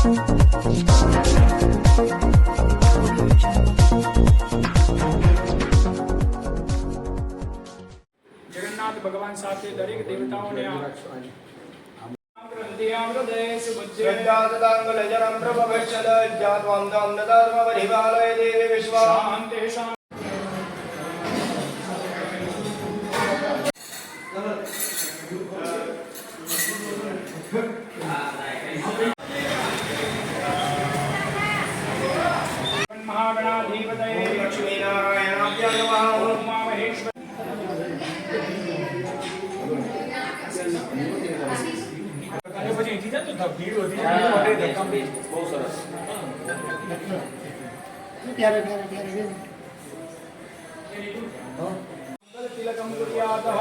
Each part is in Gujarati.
जगन्नाथ भगवान साथे दरेक देवताओने महागणाधिपतये लक्ष्मीनारायणाभ्यां नमः। ओम महेश्वर भीड़ होती है बहुत सरस तिलकं कुर्यातः।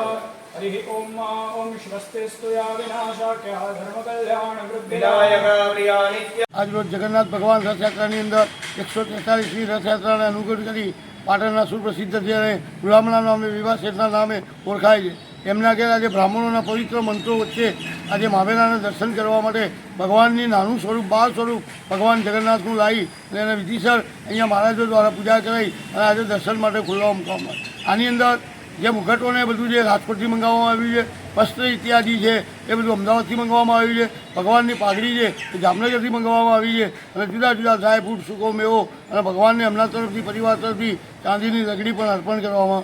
हरिः ओम ओम स्वस्तिस्तु या विनाशाख्य धर्म कल्याण वृद्धिदायक प्रियानित्य। आज रोज जगन्नाथ भगवान रथयात्राની અંદર 143મી રથયાત્રાને અનુકૂળ કરી પાટણના સુપ્રસિદ્ધ છે અને ગુલામના નામે વિવાહ શેઠના નામે ઓળખાય છે. એમના ઘેર આજે બ્રાહ્મણોના પવિત્ર મંત્રો વચ્ચે આજે મામેરાના દર્શન કરવા માટે ભગવાનની નાનું સ્વરૂપ બાળ સ્વરૂપ ભગવાન જગન્નાથનું લાવી અને એને વિધિસર અહીંયા મહારાજો દ્વારા પૂજા કરાવી અને આજે દર્શન માટે ખુલ્લા મૂકવામાં. આની અંદર જે મુગટોને બધું જે રાજકોટથી મંગાવવામાં આવ્યું છે, વસ્ત્ર ઇત્યાદિ છે એ બધું અમદાવાદથી મંગાવવામાં આવ્યું છે. ભગવાનની પાઘડી છે એ જામનગરથી મંગાવવામાં આવી છે અને જુદા જુદા ડ્રાય ફ્રૂટ સૂકો મેવો અને ભગવાનને એમના તરફથી પરિવાર તરફથી ચાંદીની લગડી પણ અર્પણ કરવામાં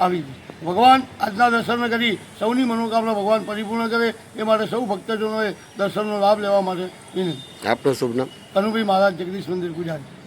આવી છે. ભગવાન આજના દર્શન કરી સૌની મનોકામના ભગવાન પરિપૂર્ણ કરે એ માટે સૌ ભક્તજનોએ દર્શનનો લાભ લેવા માટે વિનંતી. આપનું શુભ નામ? કનુભાઈ મહારાજ જગદીશ મંદિર પૂજારી.